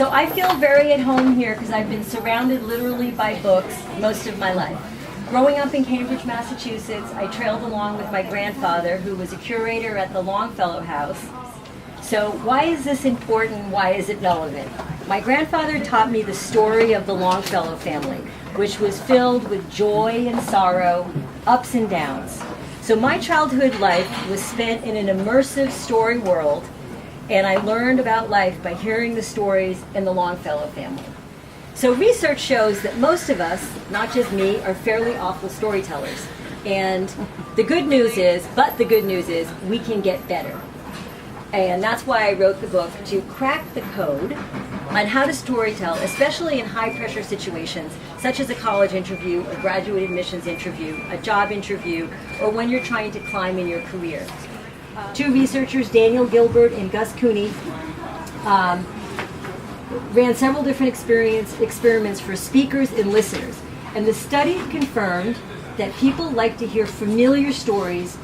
So I feel very at home here because I've been surrounded literally by books most of my life. Growing up in Cambridge, Massachusetts, I trailed along with my grandfather, who was a curator at the Longfellow House. So why is this important? Why is it relevant? My grandfather taught me the story of the Longfellow family, which was filled with joy and sorrow, ups and downs. So my childhood life was spent in an immersive story world, and I learned about life by hearing the stories in the Longfellow family. So research shows that most of us, not just me, are fairly awful storytellers. And the good news is, we can get better. And that's why I wrote the book, to crack the code on how to storytell, especially in high-pressure situations, such as a college interview, a graduate admissions interview, a job interview, or when you're trying to climb in your career. Two researchers, Daniel Gilbert and Gus Cooney, ran several different experiments for speakers and listeners. And the study confirmed that people like to hear familiar stories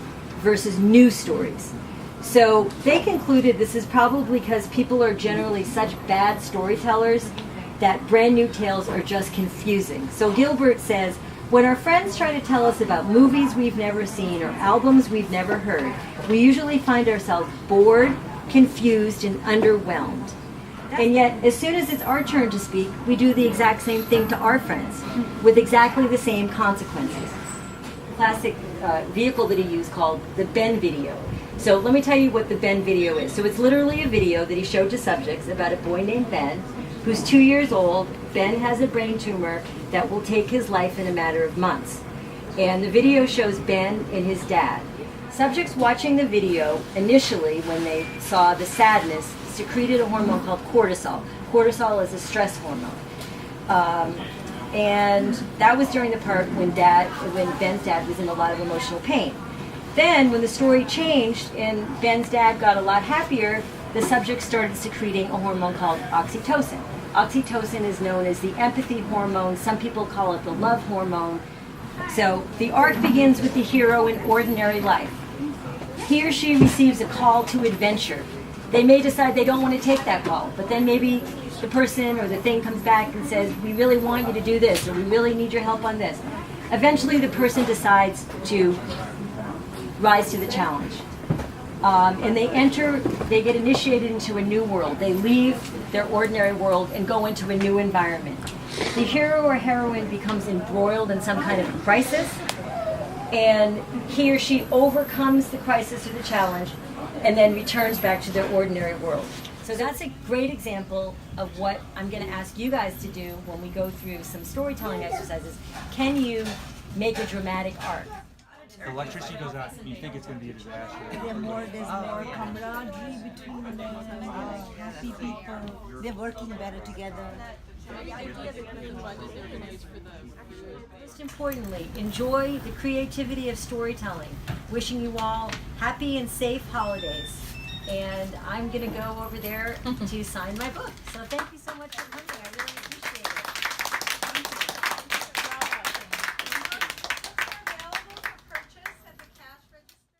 versus new stories. So they concluded this is probably because people are generally such bad storytellers that brand new tales are just confusing. So Gilbert says, when our friends try to tell us about movies we've never seen or albums we've never heard, we usually find ourselves bored, confused, and underwhelmed. And yet, as soon as it's our turn to speak, we do the exact same thing to our friends, with exactly the same consequences. Classic vehicle that he used called the Ben video. So let me tell you what the Ben video is. So it's literally a video that he showed to subjects about a boy named Ben, who's 2 years old. Ben has a brain tumor that will take his life in a matter of months. And the video shows Ben and his dad. Subjects watching the video, initially, when they saw the sadness, secreted a hormone called cortisol. Cortisol is a stress hormone. And that was during the part when Ben's dad was in a lot of emotional pain. Then, when the story changed and Ben's dad got a lot happier, the subject started secreting a hormone called oxytocin. Oxytocin is known as the empathy hormone. Some people call it the love hormone. So the arc begins with the hero in ordinary life. He or she receives a call to adventure. They may decide they don't want to take that call, but then maybe the person or the thing comes back and says, we really want you to do this, or we really need your help on this. Eventually the person decides to rise to the challenge. And they get initiated into a new world. They leave their ordinary world and go into a new environment. The hero or heroine becomes embroiled in some kind of crisis, and he or she overcomes the crisis or the challenge and then returns back to their ordinary world. So that's a great example of what I'm going to ask you guys to do when we go through some storytelling exercises. Can you make a dramatic arc? The electricity goes out, you think it's going to be a disaster. There's more camaraderie between them, happy people, they're working better together. Most importantly, enjoy the creativity of storytelling. Wishing you all happy and safe holidays. And I'm going to go over there to sign my book. So thank you so much for coming. I really